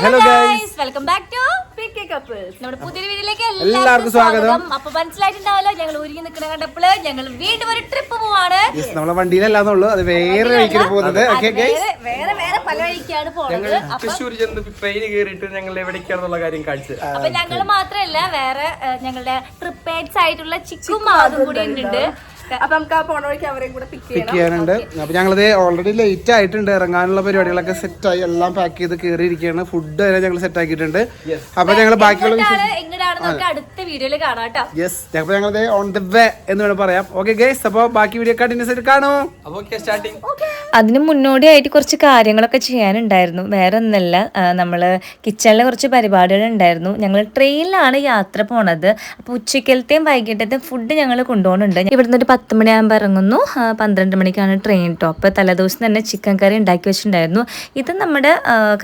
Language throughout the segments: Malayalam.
Hello guys, welcome back to PK Couples. നമ്മുടെ പുതിയ വീഡിയോയിലേക്ക് എല്ലാവർക്കും സ്വാഗതം. അപ്പൊ മനസ്സിലായിട്ടുണ്ടാവല്ലോ, ഞങ്ങൾ ഒരുങ്ങി നിൽക്കുന്ന കണ്ടപ്പോള് ഞങ്ങൾ വീണ്ടും ഒരു ട്രിപ്പ് പോവാണ്. നമ്മളെ വണ്ടിയിലല്ലാന്നുള്ളൂ, അത് വേറെ വഴിക്കാണ് പോകുന്നത്. വേറെ പല വഴിക്കാണ് പോകുന്നത്. തൃശ്ശൂർ ചെന്ന് ട്രെയിൻ കയറിയിട്ട് ഞങ്ങൾ എവിടേക്കാണെന്നുള്ള കാര്യം കാണിച്ചു. അപ്പൊ ഞങ്ങൾ മാത്രല്ല, വേറെ ഞങ്ങളുടെ ട്രിപ്പ് മേറ്റ്സ് ആയിട്ടുള്ള ചിക്കും അതും കൂടി ഉണ്ട്. അപ്പൊ നമുക്ക് ആ പോണ വഴിക്ക് അവരെയും കൂടെ പിക്ക് ചെയ്യാനുണ്ട്. അപ്പൊ ഞങ്ങളത് ഓൾറെഡി ലേറ്റ് ആയിട്ടുണ്ട്, ഇറങ്ങാനുള്ള പരിപാടികളൊക്കെ സെറ്റായി, എല്ലാം പാക്ക് ചെയ്ത് കയറിയിരിക്കുകയാണ്. ഫുഡ് വരെ ഞങ്ങൾ സെറ്റ് ആക്കിയിട്ടുണ്ട്. അപ്പൊ ഞങ്ങൾ ബാക്കിയുള്ള അടുത്ത വീഡിയോയിൽ കാണാം കേട്ടോ. യെസ്, അപ്പൊ ഞങ്ങളത് ഓൺ ദ വേ എന്ന് വേണം പറയാം. ഓക്കെ ഗൈസ്, അപ്പൊ ബാക്കി വീഡിയോ കണ്ടിന്യൂസ് ആയിട്ട് കാണൂ. അതിന് മുന്നോടിയായിട്ട് കുറച്ച് കാര്യങ്ങളൊക്കെ ചെയ്യാനുണ്ടായിരുന്നു. വേറെ ഒന്നല്ല, നമ്മൾ കിച്ചണിലെ കുറച്ച് പരിപാടികൾ ഉണ്ടായിരുന്നു. ഞങ്ങൾ ട്രെയിനിലാണ് യാത്ര പോണത്. അപ്പോൾ ഉച്ചക്കലത്തെയും വൈകിട്ടത്തെയും ഫുഡ് ഞങ്ങൾ കൊണ്ടുപോകുന്നുണ്ട്. ഇവിടുന്ന് ഒരു 10 മണിയാകുമ്പോൾ ഇറങ്ങുന്നു, 12 മണിക്കാണ് ട്രെയിൻ കേട്ടോ. അപ്പോൾ തലേദിവസം തന്നെ ചിക്കൻ കറി ഉണ്ടാക്കി വെച്ചിട്ടുണ്ടായിരുന്നു. ഇത് നമ്മുടെ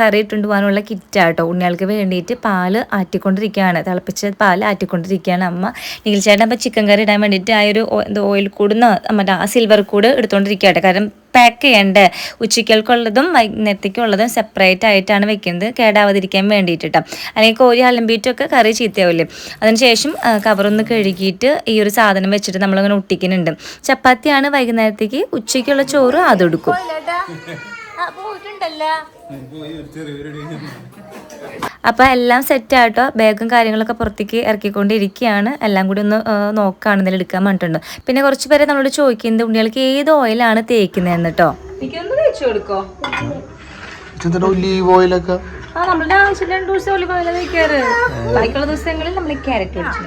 കറി ഇട്ടുകൊണ്ട് പോകാനുള്ള കിറ്റാട്ടോ. ഉണ്ണികൾക്ക് വേണ്ടിയിട്ട് പാല് ആറ്റിക്കൊണ്ടിരിക്കുകയാണ്, തിളപ്പിച്ച പാല് ആറ്റിക്കൊണ്ടിരിക്കുകയാണ് അമ്മ. നിഖിൽ ചേട്ടൻ അപ്പോൾ ചിക്കൻ കറി ഇടാൻ വേണ്ടിയിട്ട് ആ ഒരു ഓയിൽ കൂടുന്ന മറ്റേ ആ സിൽവർ കൂട് എടുത്തുകൊണ്ടിരിക്കുകട്ടെ. കാരണം പാക്ക് ചെയ്യണ്ടേ, ഉച്ചയ്ക്കുള്ളതും വൈകുന്നേരത്തേക്കുള്ളതും സെപ്പറേറ്റ് ആയിട്ടാണ് വെക്കുന്നത്, കേടാവാതിരിക്കാൻ വേണ്ടിയിട്ടാണ്. അല്ലെങ്കിൽ കോരി അലമ്പിയിട്ടൊക്കെ കറി ചീത്തയാവില്ലേ. അതിനുശേഷം കവറൊന്ന് കഴുകിയിട്ട് ഈ ഒരു സാധനം വെച്ചിട്ട് നമ്മളിങ്ങനെ ഒട്ടിക്കുന്നുണ്ട്. ചപ്പാത്തിയാണ് വൈകുന്നേരത്തേക്ക്, ഉച്ചയ്ക്കുള്ള ചോറ് അതെടുക്കും. അപ്പോൾ എല്ലാം സെറ്റായിട്ടോ. ബാഗും കാര്യങ്ങളൊക്കെ പുറത്തേക്ക് ഇറക്കിക്കൊണ്ടിരിക്കുകയാണ്. എല്ലാം കൂടി ഒന്ന് നോക്കുകയാണെന്നതിൽ എടുക്കാൻ പറഞ്ഞിട്ടുണ്ട്. പിന്നെ കുറച്ച് പേരെ നമ്മളോട് ചോദിക്കുന്നത് ഉണ്ണികൾക്ക് ഏത് ഓയിലാണ് തേക്കുന്നതെന്ന് കേട്ടോ. എനിക്കൊന്ന് തേച്ചു കൊടുക്കോ? ഒലീവ് ഓയിലൊക്കെ നമ്മളുടെ ആവശ്യം 2 ദിവസം ഒലിവ് ഓയിൽ തേക്കാറ്. ബാക്കിയുള്ള ദിവസങ്ങളിൽ നമ്മൾ ക്യാരറ്റ് ഒഴിച്ചു.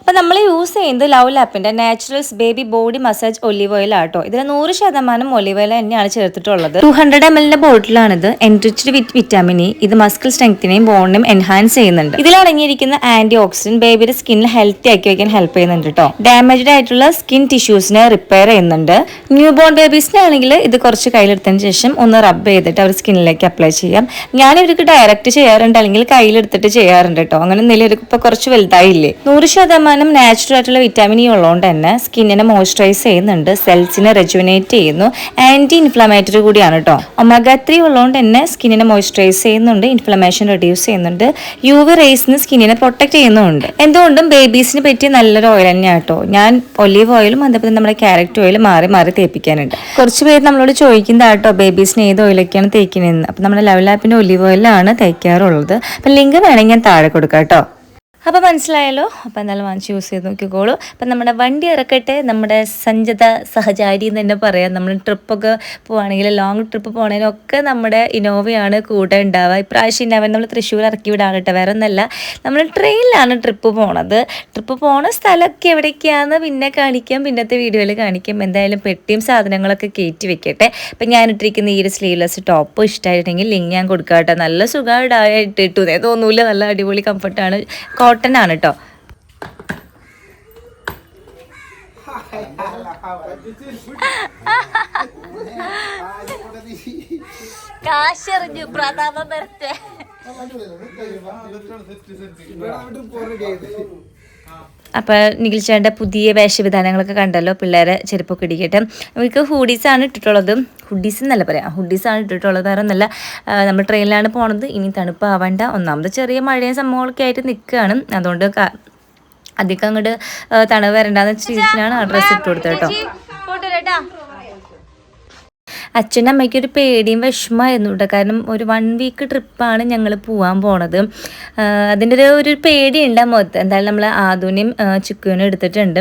അപ്പോൾ നമ്മൾ യൂസ് ചെയ്യുന്നത് ലവ് ലാപ്പിൻ്റെ naturals baby body massage olive oil ആട്ടോ. ഇതിൽ 100% ഒലിവ് ഓയിൽ തന്നെയാണ് ചേർത്തിട്ടുള്ളത്. 200 ml ബോട്ടിലാണിത്. Enriched with vitamin E. ഇത് മസ്കിൾ സ്ട്രെങ്ത്തിനെയും ബോണിനെയും എൻഹാൻസ് ചെയ്യുന്നുണ്ട്. ഇതിൽ അടങ്ങിയിരിക്കുന്ന ആന്റി ഓക്സിഡന്റ് ബേബിയുടെ സ്കിന്നിൽ ഹെൽത്തി ആക്കി വയ്ക്കാൻ ഹെൽപ്പ് ചെയ്യുന്നുണ്ട് കേട്ടോ. ഡാമേജ്ഡ് ആയിട്ടുള്ള സ്കിൻ ടിഷ്യൂസിനെ റിപ്പയർ ചെയ്യുന്നുണ്ട്. ന്യൂ ബോൺ ബേബീസിനാണെങ്കിൽ ഇത് കുറച്ച് കയ്യിലെടുത്തതിന് ശേഷം ഒന്ന് റബ്ബ് ചെയ്തിട്ട് അവർ സ്കിന്നിലേക്ക് അപ്ലൈ ചെയ്യാം. ഞാൻ ഇവർക്ക് ഡയറക്റ്റ് ചെയ്യാറുണ്ട്, അല്ലെങ്കിൽ കയ്യിലെടുത്തിട്ട് ചെയ്യാറുണ്ട് കേട്ടോ. അങ്ങനെ നിലവിലേക്ക് ഇപ്പോൾ കുറച്ച് വലുതായില്ലേ. 100% നാച്ചുറൽ ആയിട്ടുള്ള വിറ്റാമിൻ ഇ ഉള്ളതുകൊണ്ട് തന്നെ സ്കിന്നിനെ മോയ്സ്ചറൈസ് ചെയ്യുന്നുണ്ട്, സെൽസിനെ റെജുവിനേറ്റ് ചെയ്യുന്നു, ആന്റി ഇൻഫ്ലമേറ്ററി കൂടിയാണ് കേട്ടോ. ഒമേഗ 3 ഉള്ളതുകൊണ്ട് തന്നെ സ്കിന്നിനെ മോയ്സ്ചറൈസ് ചെയ്യുന്നുണ്ട്, ഇൻഫ്ലമേഷൻ റെഡ്യൂസ് ചെയ്യുന്നുണ്ട്, UV റേസിന് സ്കിന്നിനെ പ്രൊട്ടക്ട് ചെയ്യുന്നുണ്ട്. എന്തുകൊണ്ടും ബേബീസിന് പറ്റിയ നല്ലൊരു ഓയിൽ തന്നെയാണ് കേട്ടോ. ഞാൻ ഒലീവ് ഓയിലും അതേപോലെ നമ്മുടെ ക്യാരറ്റ് ഓയിലും മാറി മാറി തേപ്പിക്കാനുണ്ട്. കുറച്ച് പേര് നമ്മളോട് ചോദിക്കുന്നതാട്ടോ ബേബീസിന് ഏത് ഓയിലൊക്കെയാണ് തേക്കുന്നതെന്ന്. അപ്പം നമ്മുടെ ലവ് ലാപ്പിൻ്റെ ഒലീവ് ഓയിലാണ് തേക്കാറുള്ളത്. അപ്പം ലിങ്ക് വേണമെങ്കിൽ ഞാൻ താഴെ കൊടുക്കാം കേട്ടോ. അപ്പോൾ മനസ്സിലായല്ലോ. അപ്പോൾ എന്തായാലും വാങ്ങിച്ച് യൂസ് ചെയ്ത് നോക്കിക്കോളൂ. അപ്പം നമ്മുടെ വണ്ടി ഇറക്കട്ടെ, നമ്മുടെ സഞ്ചത സഹചാരി എന്ന് തന്നെ പറയാം. നമ്മൾ ട്രിപ്പൊക്കെ പോവുകയാണെങ്കിൽ, ലോങ് ട്രിപ്പ് പോകണതിനൊക്കെ നമ്മുടെ ഇന്നോവയാണ് കൂടെ ഉണ്ടാവുക. ഇപ്രാവശ്യം ഇന്നോവ നമ്മൾ തൃശ്ശൂർ ഇറക്കി വിടാണ് കേട്ടോ. വേറെ ഒന്നല്ല, നമ്മൾ ട്രെയിനിലാണ് ട്രിപ്പ് പോണത്. ട്രിപ്പ് പോണ സ്ഥലമൊക്കെ എവിടേക്കാണെന്ന് പിന്നെ കാണിക്കാം, പിന്നത്തെ വീഡിയോയിൽ കാണിക്കാം. എന്തായാലും പെട്ടിയും സാധനങ്ങളൊക്കെ കയറ്റി വെക്കട്ടെ. അപ്പം ഞാനിട്ടിരിക്കുന്ന ഈ ഒരു സ്ലീവ്ലെസ് ടോപ്പ് ഇഷ്ടമായിട്ടുണ്ടെങ്കിൽ ലിങ്ക് ഞാൻ കൊടുക്കാം കേട്ടോ. നല്ല സുഖമായിട്ട് ഇട്ടു തോന്നൂല, നല്ല അടിപൊളി കംഫർട്ടാണ്, കോട്ടൺ ആണ് കേട്ടോ. കാശെറിഞ്ഞു പ്രതാപം വരട്ടെ. അപ്പോൾ നിഖിൽ ചേട്ടൻ്റെ പുതിയ വേഷവിധാനങ്ങളൊക്കെ കണ്ടല്ലോ. പിള്ളേരെ ചെരുപ്പൊക്കെ ഇടിക്കട്ടെ. അവർക്ക് ഹൂഡീസാണ് ഇട്ടിട്ടുള്ളത്. ഹുഡീസ് എന്നല്ല പറയാം, ഹുഡീസാണ് ഇട്ടിട്ടുള്ളത്. വേറെ ഒന്നല്ല, നമ്മൾ ട്രെയിനിലാണ് പോണത്. ഇനി തണുപ്പാവണ്ട. ഒന്നാമത് ചെറിയ മഴയും സംഭവങ്ങളൊക്കെ ആയിട്ട് നിൽക്കുകയാണ്. അതുകൊണ്ട് അധികം അങ്ങോട്ട് തണുപ്പ് വരണ്ടെന്ന് രീതിയിലാണ് ആ ഡ്രസ്സ് ഇട്ട് കൊടുത്തത് കേട്ടോ. അച്ഛനും അമ്മയ്ക്കൊരു പേടിയും വിഷമമായിരുന്നു കേട്ടോ. കാരണം ഒരു 1 വീക്ക് ട്രിപ്പാണ് ഞങ്ങൾ പോകാൻ പോണത്. അതിൻ്റെ ഒരു പേടിയുണ്ട് മുഖത്ത്. എന്തായാലും നമ്മൾ ആദൂനെയും ചിക്കുവിനും എടുത്തിട്ടുണ്ട്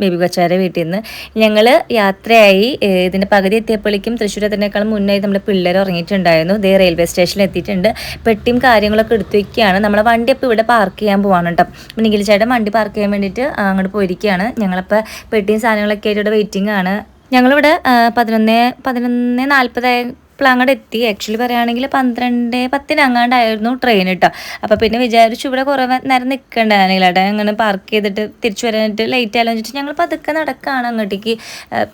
ബേബി കൊച്ചാരെ വീട്ടിൽ നിന്ന്. ഞങ്ങൾ യാത്രയായി. ഇതിൻ്റെ പകുതി എത്തിയപ്പോഴേക്കും തൃശ്ശൂർ എത്തുന്നതിനേക്കാളും മുന്നേ നമ്മൾ പിള്ളേർ ഉറങ്ങിയിട്ടുണ്ടായിരുന്നു. ഇതേ റെയിൽവേ സ്റ്റേഷനിൽ എത്തിയിട്ടുണ്ട്. പെട്ടിയും കാര്യങ്ങളൊക്കെ എടുത്തു വയ്ക്കുകയാണ്. നമ്മളെ വണ്ടി അപ്പോൾ ഇവിടെ പാർക്ക് ചെയ്യാൻ പോകാണ് കേട്ടോ. അപ്പോൾ നിഖിൽ ചേട്ടൻ വണ്ടി പാർക്ക് ചെയ്യാൻ വേണ്ടിയിട്ട് അങ്ങോട്ട് പോയിരിക്കുകയാണ്. ഞങ്ങളപ്പോൾ പെട്ടിയും സാധനങ്ങളൊക്കെ ആയിട്ട് ഇവിടെ വെയിറ്റിംഗ് ആണ്. ഞങ്ങളിവിടെ 11:40 അങ്ങോട്ട് എത്തി. ആക്ച്വലി പറയുകയാണെങ്കിൽ 12:10 അങ്ങാണ്ടായിരുന്നു ട്രെയിൻ കേട്ടോ. അപ്പോൾ പിന്നെ വിചാരിച്ചു ഇവിടെ കുറേ നേരം നിൽക്കണ്ടായിരുന്നില്ല കേട്ടോ. അങ്ങനെ പാർക്ക് ചെയ്തിട്ട് തിരിച്ചു വരാനായിട്ട് ലേറ്റ് ആയാലും വെച്ചിട്ട് ഞങ്ങൾ പതുക്കെ നടക്കുകയാണ് അങ്ങോട്ടേക്ക്.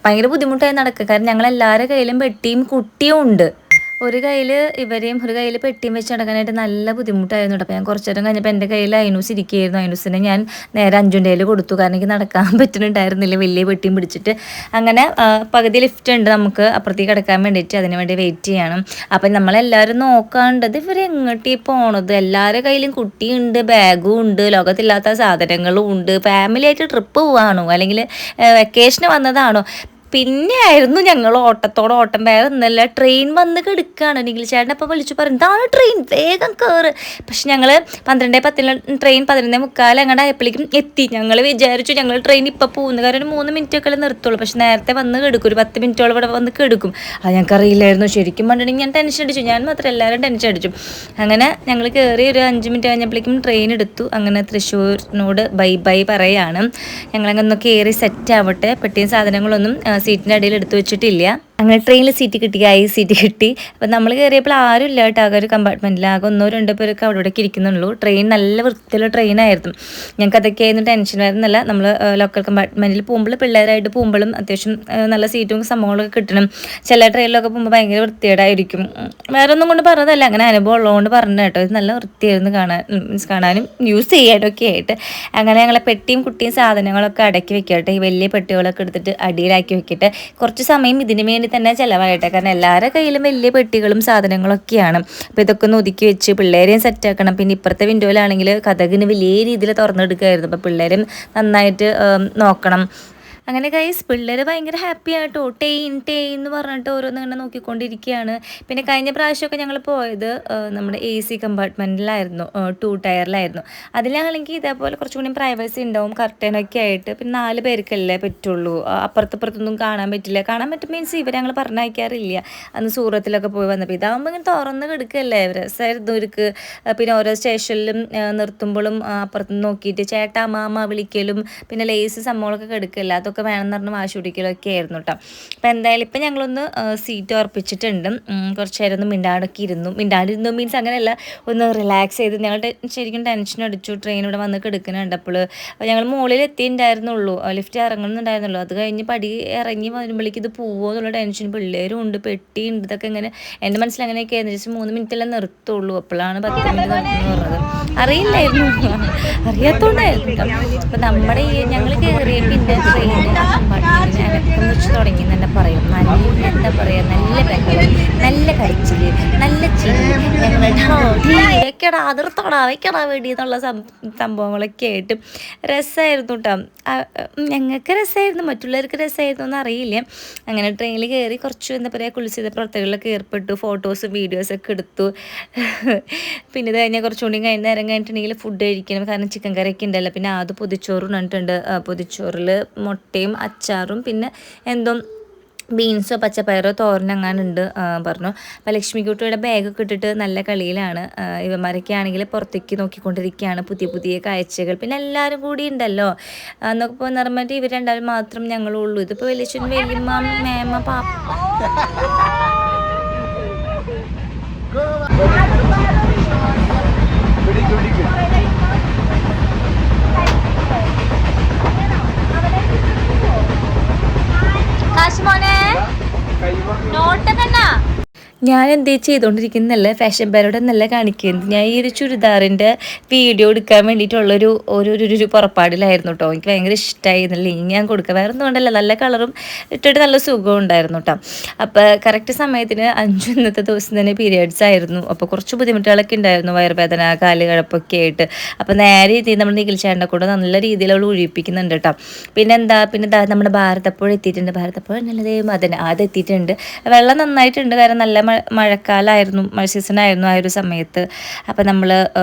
ഭയങ്കര ബുദ്ധിമുട്ടായി നടക്കുക. കാരണം ഞങ്ങളെല്ലാവരുടെ കയ്യിലും പെട്ടിയും കുട്ടിയും ഉണ്ട്. ഒരു കയ്യിൽ ഇവരെയും ഒരു കയ്യിൽ പെട്ടിയും വെച്ച് നടക്കാനായിട്ട് നല്ല ബുദ്ധിമുട്ടായിരുന്നു കേട്ടോ. അപ്പോൾ ഞാൻ കുറച്ച് നേരം കഴിഞ്ഞപ്പോൾ എൻ്റെ കയ്യിൽ ഐനൂസ് ഇരിക്കുകയായിരുന്നു. ഐനൂസിനെ ഞാൻ നേരെ അഞ്ചുൻ്റെ കയ്യിൽ കൊടുത്തു, കാരണം എനിക്ക് നടക്കാൻ പറ്റുന്നുണ്ടായിരുന്നില്ല വലിയ പെട്ടിയും പിടിച്ചിട്ട്. അങ്ങനെ പകുതി ലിഫ്റ്റ് ഉണ്ട് നമുക്ക് അപ്പുറത്തേക്ക് കിടക്കാൻ വേണ്ടിയിട്ട്, അതിന് വേണ്ടി വെയിറ്റ് ചെയ്യണം. അപ്പം നമ്മളെല്ലാവരും നോക്കാണ്ടത് ഇവർ എങ്ങോട്ടീ പോണത്, എല്ലാവരുടെ കയ്യിലും കുട്ടിയുണ്ട്, ബാഗും ഉണ്ട്, ലോകത്തില്ലാത്ത സാധനങ്ങളും ഉണ്ട്. ഫാമിലി ആയിട്ട് ട്രിപ്പ് പോവാണോ അല്ലെങ്കിൽ വെക്കേഷന് വന്നതാണോ? പിന്നെ ആയിരുന്നു ഞങ്ങൾ ഓട്ടത്തോടെ ഓട്ടം. വേറെ ഒന്നല്ല, ട്രെയിൻ വന്ന് കിടക്കുകയാണ്. നിഖിൽ ചേട്ടൻ അപ്പോൾ വിളിച്ചു പറഞ്ഞു ഇതാണ് ട്രെയിൻ, വേഗം കയറ്. പക്ഷെ ഞങ്ങൾ 12:10 ട്രെയിൻ 11:45 അങ്ങോട്ട് ആയപ്പോഴേക്കും എത്തി. ഞങ്ങൾ വിചാരിച്ചു ഞങ്ങൾ ട്രെയിൻ ഇപ്പോൾ പോകുന്നു, കാരണം ഒരു 3 മിനിറ്റൊക്കെ നിർത്തുള്ളൂ. പക്ഷെ നേരത്തെ വന്ന് കിടക്കും, ഒരു 10 മിനിറ്റോളം ഇവിടെ വന്ന് കിടക്കും. അത് ഞങ്ങൾക്ക് അറിയില്ലായിരുന്നു. ശരിക്കും പറഞ്ഞിട്ടുണ്ടെങ്കിൽ ഞാൻ ടെൻഷൻ അടിച്ചു, ഞാൻ മാത്രം എല്ലാവരും ടെൻഷൻ അടിച്ചു. അങ്ങനെ ഞങ്ങൾ കയറി ഒരു 5 മിനിറ്റ് കഴിഞ്ഞപ്പോഴേക്കും ട്രെയിൻ എടുത്തു. അങ്ങനെ തൃശ്ശൂരിനോട് ബൈ ബൈ പറയാണ്. ഞങ്ങളങ്ങനെ കയറി സെറ്റ് ആവട്ടെ. പെട്ടിയും സാധനങ്ങളൊന്നും സീറ്റിൻ്റെ അടിയിൽ എടുത്തു വെച്ചിട്ടില്ല. അങ്ങനെ ട്രെയിനിൽ സീറ്റ് കിട്ടി, സീറ്റ് കിട്ടി. അപ്പം നമ്മൾ കയറിയപ്പോൾ ആരും ഇല്ല കേട്ടോ, ആകെ ഒരു കമ്പാർട്ട്മെൻറ്റിൽ ആകെ 1-2 പേരൊക്കെ അവിടെ ഇവിടേക്ക് ഇരിക്കുന്നുള്ളൂ. ട്രെയിൻ നല്ല വൃത്തിയുള്ള ട്രെയിനായിരുന്നു. ഞങ്ങൾക്ക് അതൊക്കെ ആയിരുന്നു ടെൻഷൻ വരുന്നില്ല. നമ്മൾ ലോക്കൽ കമ്പാർട്ട്മെൻറ്റിൽ പോകുമ്പോൾ പിള്ളേരായിട്ട് പോകുമ്പോഴും അത്യാവശ്യം നല്ല സീറ്റും സംഭവങ്ങളൊക്കെ കിട്ടണം. ചില ട്രെയിനിലൊക്കെ പോകുമ്പോൾ ഭയങ്കര വൃത്തികേടായിരിക്കും. വേറെ ഒന്നും കൊണ്ട് പറഞ്ഞതല്ല, അങ്ങനെ അനുഭവം ഉള്ളതുകൊണ്ട് പറഞ്ഞു കേട്ടോ. ഇത് നല്ല വൃത്തിയായിരുന്നു കാണാനും യൂസ് ചെയ്യാനൊക്കെ ആയിട്ട്. അങ്ങനെ ഞങ്ങളെ പെട്ടിയും കുട്ടിയും സാധനങ്ങളൊക്കെ അടക്കി വെക്കട്ടെ. ഈ വലിയ പെട്ടികളൊക്കെ എടുത്തിട്ട് അടിയിലാക്കി വെക്കട്ടെ. കുറച്ച് സമയം ഇതിന് വേണ്ടി തന്നെ ചിലവായിട്ടെ, കാരണം എല്ലാവരുടെ കയ്യിലും വലിയ പെട്ടികളും സാധനങ്ങളൊക്കെയാണ്. അപ്പോൾ ഇതൊക്കെ ഒന്ന് ഒതുക്കി വെച്ച് പിള്ളേരെയും സെറ്റാക്കണം. പിന്നെ ഇപ്പുറത്തെ വിൻഡോയിലാണെങ്കിൽ കഥകിന് വലിയ രീതിയിൽ തുറന്നെടുക്കുകയായിരുന്നു. അപ്പോൾ പിള്ളേരും നന്നായിട്ട് നോക്കണം. അങ്ങനെ ഗൈസ് പിള്ളേർ ഭയങ്കര ഹാപ്പി ആയിട്ടോ. ടെയിൻ എന്ന് പറഞ്ഞിട്ട് ഓരോന്ന് ഇങ്ങനെ നോക്കിക്കൊണ്ടിരിക്കുകയാണ്. പിന്നെ കഴിഞ്ഞ പ്രാവശ്യമൊക്കെ ഞങ്ങൾ പോയത് നമ്മുടെ AC കമ്പാർട്ട്മെൻറ്റിലായിരുന്നു, 2 ടയറിലായിരുന്നു. അതിലാണെങ്കിൽ ഇതേപോലെ കുറച്ചും കൂടി പ്രൈവസി ഉണ്ടാവും, കർട്ടനൊക്കെ ആയിട്ട്. പിന്നെ 4 പേർക്കല്ലേ പറ്റുള്ളൂ, അപ്പുറത്തപ്പുറത്തൊന്നും കാണാൻ പറ്റില്ല. കാണാൻ പറ്റും മീൻസ് ഇവരെ ഞങ്ങൾ പറഞ്ഞയക്കാറില്ല. അന്ന് സൂറത്തിലൊക്കെ പോയി വന്നപ്പോൾ ഇതാകുമ്പോൾ ഇങ്ങനെ തുറന്ന് കിടക്കുകയല്ലേ, രസമായിരുന്നു ഇവർക്ക്. പിന്നെ ഓരോ സ്റ്റേഷനിലും നിർത്തുമ്പോഴും അപ്പുറത്തുനിന്ന് നോക്കിയിട്ട് ചേട്ടാ മാമ വിളിക്കലും പിന്നെ ലേസ് സംഭവങ്ങളൊക്കെ കിടക്കില്ല, അതൊക്കെ വേണമെന്ന് പറഞ്ഞ് വാശി പിടിക്കലൊക്കെ ആയിരുന്നു കേട്ടോ. അപ്പോൾ എന്തായാലും ഇപ്പം ഞങ്ങളൊന്ന് സീറ്റ് ഉറപ്പിച്ചിട്ടുണ്ട്. കുറച്ച് നേരം ഒന്ന് മിണ്ടാണ്ടിരുന്നു മീൻസ് അങ്ങനെയല്ല, ഒന്ന് റിലാക്സ് ചെയ്ത്. ഞങ്ങൾ ശരിക്കും ടെൻഷൻ അടിച്ചു. ട്രെയിൻ ഇവിടെ വന്ന് കിടക്കുന്നുണ്ട്. അപ്പോൾ ഞങ്ങൾ മുകളിൽ എത്തിയിട്ടുണ്ടായിരുന്നുള്ളൂ, ലിഫ്റ്റ് ഇറങ്ങുന്നുണ്ടായിരുന്നുള്ളൂ. അത് കഴിഞ്ഞ് പടി ഇറങ്ങി വരുമ്പോഴേക്കും ഇത് പോവോ എന്നുള്ള ടെൻഷൻ. പിള്ളേരും ഉണ്ട്, പെട്ടിയുണ്ട്, ഇതൊക്കെ ഇങ്ങനെ എൻ്റെ മനസ്സിൽ അങ്ങനെയൊക്കെ ആയിരുന്നു. ജസ്റ്റ് 3 മിനിറ്റെല്ലാം നിർത്തുള്ളൂ. അപ്പോഴാണ് 10 മിനിറ്റ് നിർത്തുന്നു പറഞ്ഞത്. അറിയില്ലായിരുന്നു, അറിയാത്തോണ്ടായിരുന്നു കേട്ടോ. അപ്പം നമ്മുടെ ഈ ഞങ്ങൾ കയറിയ പിന്നെ ട്രെയിൻ അനക്കം വെച്ച് തുടങ്ങി തന്നെ പറയും. നല്ല എന്താ പറയുക, നല്ല ബഹളം, നല്ല കരച്ചിൽ, നല്ല ചിരി. വെക്കടാ അതിർത്തോടാ വെക്കടാ വേണ്ടി എന്നുള്ള സംഭവങ്ങളൊക്കെ ആയിട്ട് രസമായിരുന്നു കേട്ടോ. ഞങ്ങൾക്ക് രസമായിരുന്നു, മറ്റുള്ളവർക്ക് രസമായിരുന്നു എന്ന് അറിയില്ല. അങ്ങനെ ട്രെയിനിൽ കയറി കുറച്ച് എന്താ പറയുക കുളിച്ചിത പ്രവർത്തകളിലൊക്കെ ഏർപ്പെട്ടു. ഫോട്ടോസും വീഡിയോസൊക്കെ എടുത്തു. പിന്നെ ഇത് കഴിഞ്ഞാൽ കുറച്ചുകൂടി നേരം കഴിഞ്ഞിട്ടുണ്ടെങ്കിൽ ഫുഡ് കഴിക്കണം, കാരണം ചിക്കൻ കറിയൊക്കെ ഉണ്ടല്ലോ. പിന്നെ അത് പൊതിച്ചോറ് ഇട്ടിട്ടുണ്ട്. പൊതിച്ചോറിൽ മുട്ടയും അച്ചാറും പിന്നെ എന്തോ ബീൻസോ പച്ചപ്പയറോ തോരനങ്ങാനുണ്ട് പറഞ്ഞു. അപ്പോൾ ലക്ഷ്മിക്കുട്ടിയുടെ ബാഗൊക്കെ ഇട്ടിട്ട് നല്ല കളിയിലാണ്. ഇവന്മാരൊക്കെ ആണെങ്കിൽ പുറത്തേക്ക് നോക്കിക്കൊണ്ടിരിക്കുകയാണ്, പുതിയ കാഴ്ചകൾ. പിന്നെ എല്ലാവരും കൂടി ഉണ്ടല്ലോ എന്നൊക്കെ ഇപ്പോൾ നിർമ്മിട്ട് ഇവർ രണ്ടാലും മാത്രം ഞങ്ങളുള്ളൂ. ഇതിപ്പോൾ വലിയച്ഛൻ വലിയമ്മ മേമ പാപ്പ ഞാൻ എന്തേ ചെയ്തുകൊണ്ടിരിക്കുന്നല്ലേ ഫാഷൻ പാരോടെ നല്ല കാണിക്കുന്നത്. ഞാൻ ഈ ഒരു ചുരിദാറിൻ്റെ വീഡിയോ എടുക്കാൻ വേണ്ടിയിട്ടുള്ളൊരു ഒരു പുറപ്പാടിലായിരുന്നു കേട്ടോ. എനിക്ക് ഭയങ്കര ഇഷ്ടമായി. നല്ല ലിങ്ക് ഞാൻ കൊടുക്കുക, വേറെ ഒന്നും കൊണ്ടല്ല, നല്ല കളറും ഇട്ടിട്ട് നല്ല സുഖവും ഉണ്ടായിരുന്നു കേട്ടോ. അപ്പോൾ കറക്റ്റ് സമയത്തിന് 5 ഇന്നത്തെ ദിവസം തന്നെ പീരിയഡ്സ് ആയിരുന്നു. അപ്പോൾ കുറച്ച് ബുദ്ധിമുട്ടുകളൊക്കെ ഉണ്ടായിരുന്നു, വയറുവേദന കാല് കഴപ്പൊക്കെ ആയിട്ട്. അപ്പോൾ നേരെ രീതിയിൽ നമ്മൾ നിഖിൽ ചേട്ടനെ കൂടെ നല്ല രീതിയിൽ അവൾ ഒഴിപ്പിക്കുന്നുണ്ട് കേട്ടോ. പിന്നെ നമ്മുടെ ഭാരതപ്പുഴ എത്തിയിട്ടുണ്ട്. ഭാരതപ്പുഴ നല്ലതേ മതന അത് എത്തിയിട്ടുണ്ട്. വെള്ളം നന്നായിട്ടുണ്ട്, കാരണം നല്ല മഴക്കാലമായിരുന്നു, മഴ സീസണായിരുന്നു ആ ഒരു സമയത്ത്. അപ്പോൾ നമ്മൾ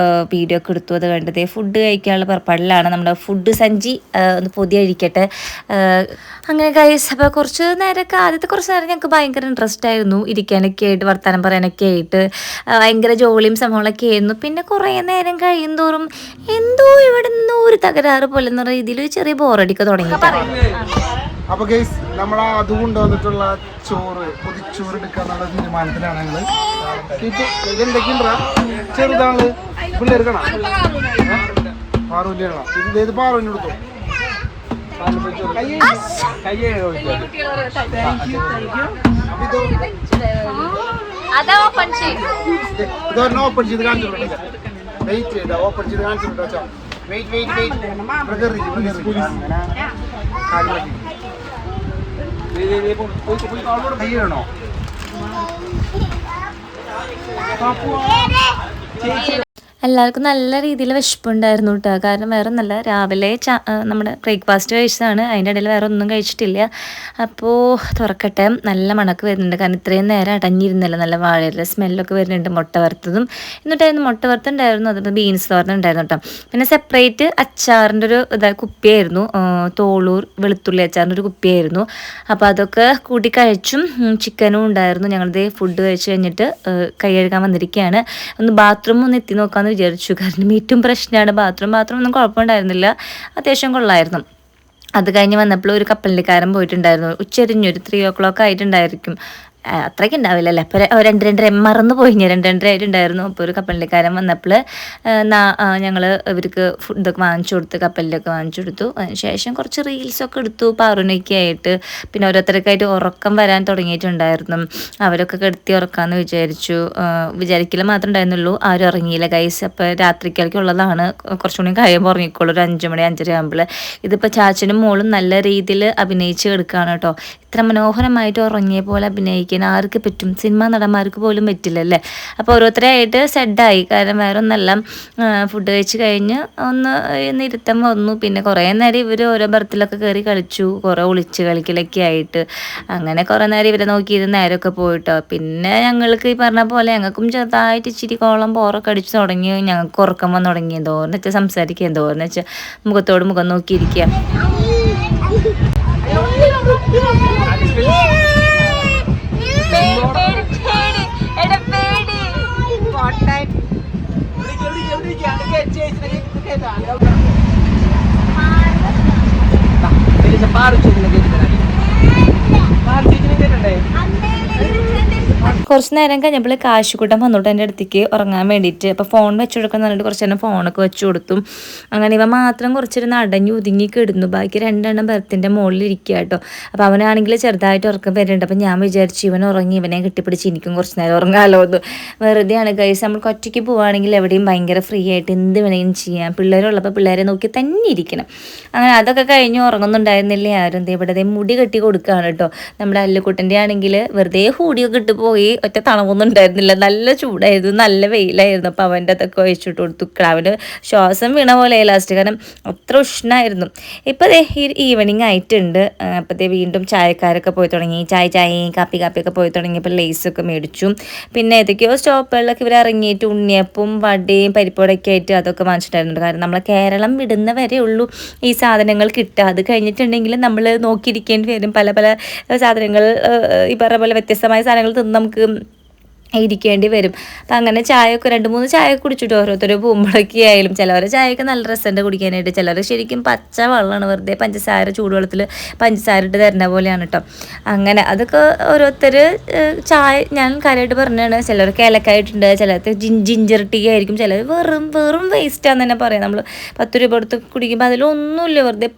വീഡിയോ ഒക്കെ എടുത്തു. അത് കണ്ടതേ ഫുഡ് കഴിക്കാനുള്ള പുറപ്പാടിലാണ്. നമ്മുടെ ഫുഡ് സഞ്ചി ഒന്ന് പൊതി അഴിക്കട്ടെ. അങ്ങനെ ഗൈസ് അപ്പോൾ ആദ്യത്തെ കുറച്ച് നേരം ഞങ്ങൾക്ക് ഭയങ്കര ഇൻട്രസ്റ്റ് ആയിരുന്നു, ഇരിക്കാനൊക്കെ ആയിട്ട് വർത്തമാനം പറയാനൊക്കെ ആയിട്ട് ഭയങ്കര ജോലിയും സംഭവങ്ങളൊക്കെ ആയിരുന്നു. പിന്നെ കുറേ നേരം കഴിയും തോറും എന്തോ ഇവിടെ നിന്നോ ഒരു തകരാറ് പോലെ എന്ന രീതിയിൽ ചെറിയ ബോറടിക്ക് തുടങ്ങിയിട്ടാണ്. അപ്പൊ ഗൈസ് നമ്മൾ അത് കൊണ്ടുവന്നിട്ടുള്ള പൊതിച്ചോറ് എടുക്കാന്നുള്ള തീരുമാനത്തിലാണ് ഞങ്ങള്. ഇതെന്തൊക്കെയുണ്ടാ ചെറുതാണ് പിള്ളേർക്കണ പാറുവിന്റെ ഇത് പാറുവിന് എടുത്തോ. അതാ ഓപ്പൺ ചെയ്യും. ഇതൊരെണ്ണം ഓപ്പൺ ചെയ്ത് കാണിച്ചു വെയിറ്റ് ചെയ്താ ഓപ്പൺ ചെയ്ത് കാണിച്ചു വെച്ചാ വെയിറ്റ് കയ്യണോ എല്ലാവർക്കും നല്ല രീതിയിൽ വിശപ്പുണ്ടായിരുന്നു കേട്ടോ. കാരണം വേറെ നല്ല രാവിലെ നമ്മുടെ ബ്രേക്ക്ഫാസ്റ്റ് കഴിച്ചതാണ്, അതിൻ്റെ ഇടയിൽ വേറെ ഒന്നും കഴിച്ചിട്ടില്ല. അപ്പോൾ തുറക്കട്ടെ, നല്ല മണക്ക് വരുന്നുണ്ട്. കാരണം ഇത്രയും നേരം അടഞ്ഞിരുന്നല്ലോ, നല്ല വാഴയുടെ സ്മെല്ലൊക്കെ വരുന്നുണ്ട്. മുട്ട വറുത്തതും എന്നിട്ടായിരുന്നു മുട്ട വറുത്തുണ്ടായിരുന്നു, അതിപ്പോൾ ബീൻസ് തോരനുണ്ടായിരുന്നു കേട്ടോ. പിന്നെ സെപ്പറേറ്റ് അച്ചാറിൻ്റെ ഒരു കുപ്പിയായിരുന്നു, തോളൂർ വെളുത്തുള്ളി അച്ചാറിൻ്റെ ഒരു കുപ്പിയായിരുന്നു. അപ്പോൾ അതൊക്കെ കൂട്ടി കഴിച്ചും ചിക്കനും ഉണ്ടായിരുന്നു. ഞങ്ങളിത് ഫുഡ് കഴിച്ച് കഴിഞ്ഞിട്ട് കൈ കഴുകാൻ വന്നിരിക്കുകയാണ്. ഒന്ന് ബാത്റൂം ഒന്ന് എത്തി നോക്കാമെന്ന് വിചാരിച്ചു. കാരണം ഏറ്റവും പ്രശ്നമാണ് ബാത്റൂം ഒന്നും കുഴപ്പമുണ്ടായിരുന്നില്ല, അത്യാവശ്യം കൊള്ളായിരുന്നു. അത് കഴിഞ്ഞ് വന്നപ്പോൾ ഒരു കപ്പലിക്കാരൻ പോയിട്ടുണ്ടായിരുന്നു. ഉച്ചരിഞ്ഞൊരു 3 o'clock ആയിട്ടുണ്ടായിരിക്കും, അത്രയ്ക്ക് ഉണ്ടാവില്ല അല്ലേ. അപ്പോൾ 2-2:30 മറന്നു പോയി, 2-2:30 ആയിട്ടുണ്ടായിരുന്നു. അപ്പോൾ ഒരു കപ്പലിക്കാരൻ വന്നപ്പോൾ ഞങ്ങൾ ഇവർക്ക് ഫുഡൊക്കെ വാങ്ങിച്ചു കൊടുത്ത്, കപ്പലിലൊക്കെ വാങ്ങിച്ചു കൊടുത്തു. അതിനുശേഷം കുറച്ച് റീൽസൊക്കെ എടുത്തു പാറുനൊക്കെ ആയിട്ട്. പിന്നെ ഓരോരുത്തർക്കായിട്ട് ഉറക്കം വരാൻ തുടങ്ങിയിട്ടുണ്ടായിരുന്നു, അവരൊക്കെ കിടത്തി ഉറക്കാമെന്ന് വിചാരിക്കൽ മാത്രമേ ഉണ്ടായിരുന്നുള്ളൂ. ആരും ഉറങ്ങിയില്ല ഗൈസ്. അപ്പോൾ രാത്രിക്കാർക്കുള്ളതാണ്, കുറച്ചുകൂടി കഴിയുമ്പോൾ ഉറങ്ങിക്കോളൂ, ഒരു 5 മണി 5:30 ആകുമ്പോൾ. ഇതിപ്പോൾ ചാച്ചനും മോളും നല്ല രീതിയിൽ അഭിനയിച്ച് എടുക്കുകയാണ് കേട്ടോ. ഇത്ര മനോഹരമായിട്ട് ഉറങ്ങിയ പോലെ അഭിനയിക്കാൻ ആർക്ക് പറ്റും? സിനിമാ നടന്മാർക്ക് പോലും പറ്റില്ലല്ലേ. അപ്പോൾ ഓരോരുത്തരായിട്ട് സെഡായി. കാരണം വേറെ ഒന്നല്ല, ഫുഡ് കഴിച്ച് കഴിഞ്ഞ് ഒന്ന് ഇരുത്തം വന്നു. പിന്നെ കുറേ നേരം ഇവർ ഓരോ ബർത്തിലൊക്കെ കയറി കളിച്ചു, കുറേ ഒളിച്ച് കളിക്കലൊക്കെ ആയിട്ട്. അങ്ങനെ കുറേ നേരം ഇവരെ നോക്കിയത് നേരമൊക്കെ പോയിട്ടോ. പിന്നെ ഞങ്ങൾക്ക് ഈ പറഞ്ഞ പോലെ ഞങ്ങൾക്കും ചെറുതായിട്ട് ഇച്ചിരി കോളം പോറൊക്കെ അടിച്ച് തുടങ്ങി. ഞങ്ങൾക്ക് ഉറക്കം വന്ന് തുടങ്ങി. എന്തോന്ന് വെച്ചാൽ സംസാരിക്കുക, എന്തോന്ന് വെച്ചാൽ മുഖത്തോട് മുഖം നോക്കിയിരിക്കുക. കുറച്ച് നേരം കഴിഞ്ഞപ്പോൾ കാശുകൂട്ടം വന്നോട്ട് എൻ്റെ അടുത്തേക്ക് ഉറങ്ങാൻ വേണ്ടിയിട്ട്. അപ്പോൾ ഫോൺ വെച്ച് കൊടുക്കാൻ പറഞ്ഞിട്ട് കുറച്ച് നേരം ഫോണൊക്കെ വെച്ച് കൊടുത്തു. അങ്ങനെ ഇവ മാത്രം കുറച്ചിരുന്ന് അടഞ്ഞു ഒതുങ്ങി കിടന്നു. ബാക്കി 2 എണ്ണം ബർത്തിൻ്റെ മുകളിൽ ഇരിക്കുക കേട്ടോ. അപ്പോൾ അവനാണെങ്കിൽ ചെറുതായിട്ട് ഉറക്കം വരുന്നുണ്ട്. അപ്പോൾ ഞാൻ വിചാരിച്ചു ഇവൻ ഉറങ്ങി, ഇവനെ കെട്ടിപ്പിടിച്ച് എനിക്കും കുറച്ച് നേരം ഉറങ്ങാമല്ലോ എന്ന്. വെറുതെയാണ് ഗൈസ്, നമ്മൾ ഒറ്റയ്ക്ക് പോവുകയാണെങ്കിൽ എവിടെയും ഭയങ്കര ഫ്രീ ആയിട്ട് എന്ത് വേണമെങ്കിലും ചെയ്യാം. പിള്ളേരുള്ളപ്പോൾ പിള്ളേരെ നോക്കി തന്നെ ഇരിക്കണം. അങ്ങനെ അതൊക്കെ കഴിഞ്ഞ് ഉറങ്ങുന്നുണ്ടായിരുന്നില്ലേ ആരും. ഇവിടെ മുടി കെട്ടി കൊടുക്കുകയാണ് കേട്ടോ. നമ്മുടെ അല്ലുക്കുട്ടൻ്റെ ആണെങ്കിൽ വെറുതെ ഹൂടിയൊക്കെ ഇട്ട് പോയി, ഒറ്റ തണവൊന്നും ഉണ്ടായിരുന്നില്ല, നല്ല ചൂടായിരുന്നു, നല്ല വെയിലായിരുന്നു. അപ്പോൾ അവൻ്റെ അതൊക്കെ ഒഴിച്ചിട്ട് കൊടുത്തു. അവന് ശ്വാസം വീണ പോലെ ലാസ്റ്റ്, കാരണം അത്ര ഉഷ്ണമായിരുന്നു. ഇപ്പോൾ ഈവനിങ് ആയിട്ടുണ്ട്. അപ്പോഴത്തേ വീണ്ടും ചായക്കാരൊക്കെ പോയി തുടങ്ങി. ചായയും കാപ്പിയൊക്കെ പോയി തുടങ്ങിയപ്പോൾ ലേസൊക്കെ മേടിച്ചു. പിന്നെ ഏതൊക്കെയോ സ്റ്റോപ്പുകളിലൊക്കെ ഇവർ ഇറങ്ങിയിട്ട് ഉണ്ണിയപ്പവും വടയും പരിപ്പോടൊക്കെ ആയിട്ട് അതൊക്കെ വാങ്ങിച്ചിട്ടായിരുന്നു. കാരണം നമ്മളെ കേരളം വിടുന്ന വരെ ഉള്ളൂ ഈ സാധനങ്ങൾ കിട്ടുക. അത് കഴിഞ്ഞിട്ടുണ്ടെങ്കിൽ നമ്മൾ നോക്കിയിരിക്കേണ്ടി വരും. പല സാധനങ്ങൾ ഈ പറഞ്ഞ പോലെ വ്യത്യസ്തമായ സാധനങ്ങൾ തിന്ന് നമുക്ക് ഇരിക്കേണ്ടി വരും. അപ്പം അങ്ങനെ ചായയൊക്കെ 2-3 ചായയൊക്കെ കുടിച്ചിട്ട് ഓരോരുത്തർ പോകുമ്പോഴൊക്കെ ആയാലും ചിലവരെ ചായയൊക്കെ നല്ല രസമുണ്ട് കുടിക്കാനായിട്ട്. ചിലർ ശരിക്കും പച്ച വെള്ളമാണ്, വെറുതെ പഞ്ചസാര ചൂടുവെള്ളത്തിൽ പഞ്ചസാര ഇട്ട് തരുന്ന പോലെയാണ് കേട്ടോ. അങ്ങനെ അതൊക്കെ ഓരോരുത്തർ ചായ ഞാൻ കാര്യമായിട്ട് പറഞ്ഞാണ്. ചിലർക്ക് ഏലക്കായിട്ടുണ്ട്, ചിലർക്ക് ജിഞ്ചർ ടീ ആയിരിക്കും, ചിലർ വെറും വേസ്റ്റാന്ന് തന്നെ പറയാം. നമ്മൾ 10 രൂപ കൊടുത്ത് കുടിക്കുമ്പോൾ അതിലൊന്നുമില്ല, വെറുതെ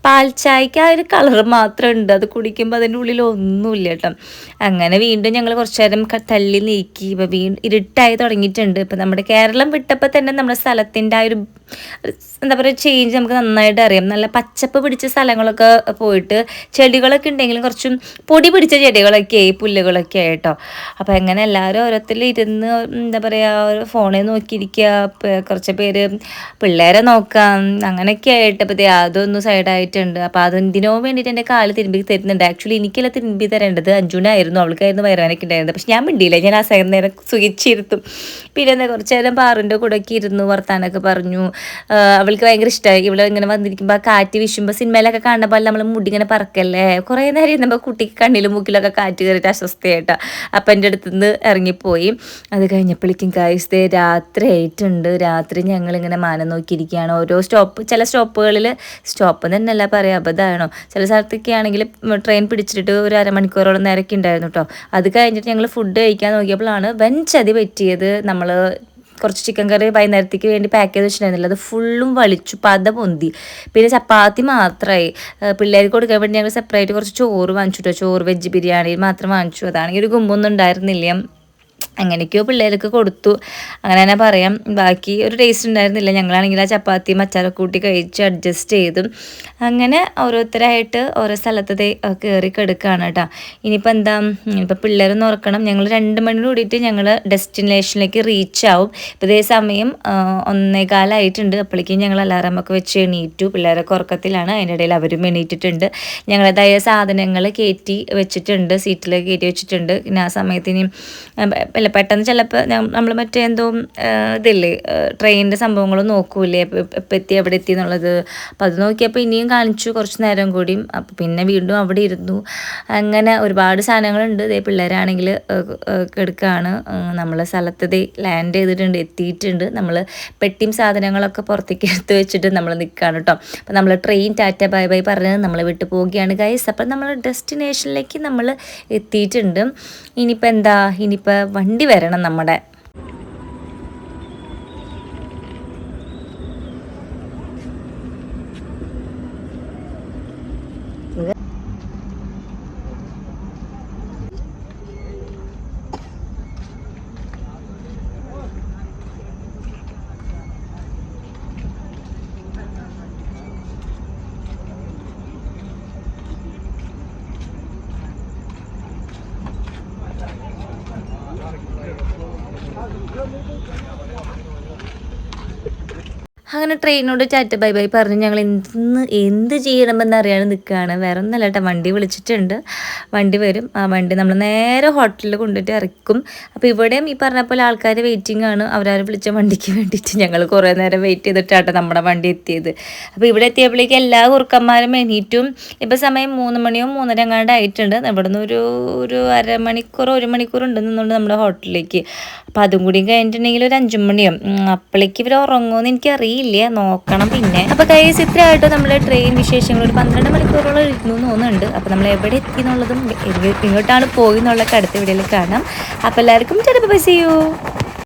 പാൽ ചായക്ക് ആ ഒരു കളർ മാത്രമേ ഉണ്ട്. അത് കുടിക്കുമ്പോൾ അതിൻ്റെ ഉള്ളിൽ ഒന്നുമില്ല കേട്ടോ. അങ്ങനെ വീണ്ടും ഞങ്ങൾ കുറച്ച് നേരം തള്ളി നീക്കി. ഇപ്പോൾ വീണ്ടും ഇരുട്ടായി തുടങ്ങിയിട്ടുണ്ട്. ഇപ്പം നമ്മുടെ കേരളം വിട്ടപ്പോൾ തന്നെ നമ്മുടെ സ്ഥലത്തിൻ്റെ ആ ഒരു എന്താ പറയുക ചേഞ്ച് നമുക്ക് നന്നായിട്ട് അറിയാം. നല്ല പച്ചപ്പ് പിടിച്ച സ്ഥലങ്ങളൊക്കെ പോയിട്ട് ചെടികളൊക്കെ ഉണ്ടെങ്കിലും കുറച്ചും പൊടി പിടിച്ച ചെടികളൊക്കെ ആയി, പുല്ലുകളൊക്കെ ആയിട്ടോ. അപ്പോൾ എങ്ങനെ എല്ലാവരും ഓരോരുത്തരിൽ ഇരുന്ന് എന്താ പറയുക ഫോണിൽ നോക്കിയിരിക്കുക, കുറച്ച് പേര് പിള്ളേരെ നോക്കാം, അങ്ങനെയൊക്കെ ആയിട്ട്. അപ്പോൾ അതൊന്നും സൈഡായിട്ടുണ്ട്. അപ്പോൾ അതെന്തിനോ വേണ്ടിയിട്ട് എൻ്റെ കാല് തിരുമ്പി തരുന്നുണ്ട്. ആക്ച്വലി എനിക്കല്ല തിരുമ്പി തരേണ്ടത്, അഞ്ജുനായിരുന്നു, അവൾക്കായിരുന്നു വയറാനൊക്കെ ഉണ്ടായിരുന്നത്. പക്ഷെ ഞാൻ മിണ്ടിയില്ല, ഞാൻ ആ സൈഡ് നേരം സുഖിച്ചിരുത്തും. പിന്നെ എന്താ കുറച്ച് നേരം പാറിൻ്റെ കൂടെ ഒക്കെ ഇരുന്നു വർത്താനൊക്കെ പറഞ്ഞു. അവൾക്ക് ഭയങ്കര ഇഷ്ടമായി. ഇവിടെ ഇങ്ങനെ വന്നിരിക്കുമ്പോൾ കാറ്റ് വീശുമ്പോൾ സിനിമയിലൊക്കെ കാണുന്ന പോലെ നമ്മൾ മുടി ഇങ്ങനെ പറക്കല്ലേ. കുറേ നേരം ഇരുന്നപ്പോൾ കുട്ടിക്ക് കണ്ണിലും മൂക്കിലൊക്കെ കാറ്റ് കയറിയിട്ട് അസ്വസ്ഥയായിട്ടാണ്. അപ്പം എൻ്റെ അടുത്ത് നിന്ന് ഇറങ്ങിപ്പോയി. അത് കഴിഞ്ഞപ്പോഴേക്കും കായ്സ് രാത്രി ആയിട്ടുണ്ട്. രാത്രി ഞങ്ങളിങ്ങനെ മാനം നോക്കിയിരിക്കുകയാണ്. ഓരോ ചില സ്റ്റോപ്പുകളിൽ സ്റ്റോപ്പ് തന്നെയല്ല പറയാം, അബദ്ധമാണോ, ചില സ്ഥലത്തൊക്കെ ആണെങ്കിൽ ട്രെയിൻ പിടിച്ചിട്ട് ഒരു അരമണിക്കൂറോളം നേരമൊക്കെ ഉണ്ടായിരുന്നു കേട്ടോ. അത് കഴിഞ്ഞിട്ട് ഞങ്ങൾ ഫുഡ് കഴിക്കാൻ നോക്കിയപ്പോഴാണ് വൻ ചതി പറ്റിയത്. നമ്മൾ കുറച്ച് ചിക്കൻ കറി വൈകുന്നേരത്തേക്ക് വേണ്ടി പാക്ക് ചെയ്ത് വെച്ചിട്ടുണ്ടായിരുന്നില്ല, അത് ഫുള്ളും വലിച്ചു പത പൊന്തി. പിന്നെ ചപ്പാത്തി മാത്രമായി. പിള്ളേർക്ക് കൊടുക്കാൻ വേണ്ടി ഞങ്ങൾ സെപ്പറേറ്റ് കുറച്ച് ചോറ് വാങ്ങിച്ചു കേട്ടോ. ചോറ് വെജ് ബിരിയാണി മാത്രം വാങ്ങിച്ചു. അതാണെങ്കിൽ ഒരു ഗുമ്പൊന്നും ഉണ്ടായിരുന്നില്ല. അങ്ങനെയൊക്കെയോ പിള്ളേർക്ക് കൊടുത്തു, അങ്ങനെ തന്നെ പറയാം. ബാക്കി ഒരു ടേസ്റ്റ് ഉണ്ടായിരുന്നില്ല. ഞങ്ങളാണെങ്കിൽ ആ ചപ്പാത്തിയും അച്ചാറൊക്കെ കൂട്ടി കഴിച്ച് അഡ്ജസ്റ്റ് ചെയ്തു. അങ്ങനെ ഓരോരുത്തരായിട്ട് ഓരോ സ്ഥലത്തത് കയറി കിടക്കുകയാണ് കേട്ടോ. ഇനിയിപ്പോൾ എന്താ, ഇനിയിപ്പോൾ പിള്ളേരൊന്ന് ഉറക്കണം. ഞങ്ങൾ 2 മണി കൂടിയിട്ട് ഞങ്ങൾ ഡെസ്റ്റിനേഷനിലേക്ക് റീച്ച് ആവും. ഇപ്പോൾ ഇതേ സമയം 1:15 അപ്പോഴേക്കും ഞങ്ങൾ അലാറമൊക്കെ വെച്ച് എണീറ്റു. പിള്ളേരൊക്കെ ഉറക്കത്തിലാണ്, അതിൻ്റെ ഇടയിൽ അവരും എണീറ്റിട്ടുണ്ട്. ഞങ്ങളതായ സാധനങ്ങൾ കയറ്റി വെച്ചിട്ടുണ്ട്, സീറ്റിൽ കയറ്റി വെച്ചിട്ടുണ്ട്. പിന്നെ ആ സമയത്തിന് പെട്ടെന്ന് ചിലപ്പോൾ നമ്മൾ മറ്റേ എന്തോ ഇതില്ലേ ട്രെയിനിൻ്റെ സംഭവങ്ങളും നോക്കൂലേ, എപ്പോൾ എത്തി എവിടെ എത്തി എന്നുള്ളത്. അപ്പോൾ അത് നോക്കിയപ്പോൾ ഇനിയും കാണിച്ചു കുറച്ച് നേരം കൂടിയും. അപ്പോൾ പിന്നെ വീണ്ടും അവിടെ ഇരുന്നു. അങ്ങനെ ഒരുപാട് സാധനങ്ങളുണ്ട്. ഇതേ പിള്ളേരാണെങ്കിൽ കിടക്കുകയാണ്. നമ്മൾ സ്ഥലത്ത് ലാൻഡ് ചെയ്തിട്ടുണ്ട്, എത്തിയിട്ടുണ്ട്. നമ്മൾ പെട്ടിയും സാധനങ്ങളൊക്കെ പുറത്തേക്ക് എടുത്ത് വെച്ചിട്ട് നമ്മൾ നിൽക്കുകയാണ് കേട്ടോ. അപ്പോൾ നമ്മൾ ട്രെയിൻ ടാറ്റ ബൈ ബൈ പറഞ്ഞ് നമ്മൾ വിട്ടു പോവുകയാണ് ഗൈസ്. അപ്പം നമ്മൾ ഡെസ്റ്റിനേഷനിലേക്ക് നമ്മൾ എത്തിയിട്ടുണ്ട്. ഇനിയിപ്പോൾ എന്താ, ഇനിയിപ്പോൾ വണ്ടി വരണം നമ്മുടെ. അങ്ങനെ ട്രെയിനോട് ടാറ്റ ബൈ ബൈ പറഞ്ഞ് ഞങ്ങൾ എന്ത് ചെയ്യണമെന്ന് അറിയാതെ നിൽക്കുകയാണ്. വേറെ ഒന്നല്ല കേട്ടോ, വണ്ടി വിളിച്ചിട്ടുണ്ട്, വണ്ടി വരും. ആ വണ്ടി നമ്മൾ നേരെ ഹോട്ടലിൽ കൊണ്ടുപോയിട്ട് ഇറക്കും. അപ്പോൾ ഇവിടെയും ഈ പറഞ്ഞ പോലെ ആൾക്കാർ വെയിറ്റിംഗ് ആണ്. അവരാരും വിളിച്ച വണ്ടിക്ക് വേണ്ടിയിട്ട് ഞങ്ങൾ കുറേ നേരം വെയിറ്റ് ചെയ്തിട്ടാട്ടോ നമ്മുടെ വണ്ടി എത്തിയത്. അപ്പോൾ ഇവിടെ എത്തിയപ്പോഴേക്കും എല്ലാ കുറുക്കന്മാരും എണീറ്റും. ഇപ്പോൾ സമയം 3 മണിയോ 3:30 എങ്ങാണ്ട് ആയിട്ടുണ്ട്. ഇവിടെ നിന്ന് ഒരു അരമണിക്കൂർ 1 മണിക്കൂർ ഉണ്ടെന്നുണ്ട് നമ്മുടെ ഹോട്ടലിലേക്ക്. അപ്പോൾ അതും കൂടി കഴിഞ്ഞിട്ടുണ്ടെങ്കിൽ ഒരു 5 മണിയോ അപ്പോഴേക്ക് ഇവർ ഉറങ്ങുമെന്ന് എനിക്കറിയില്ല, നോക്കണം. പിന്നെ അപ്പോൾ കൈസ് ഇത്രയായിട്ട് നമ്മുടെ ട്രെയിൻ വിശേഷങ്ങൾ ഒരു 12 മണിക്കൂറോളം ഇരുന്നു തോന്നുന്നുണ്ട്. അപ്പോൾ നമ്മൾ എവിടെ എത്തി എന്നുള്ളതും ഇങ്ങോട്ടാണ് പോയി എന്നുള്ളതൊക്കെ അടുത്ത വീഡിയോയിൽ കാണാം. അപ്പോൾ എല്ലാവർക്കും ചിലപ്പോൾ ബൈ, സീ യു.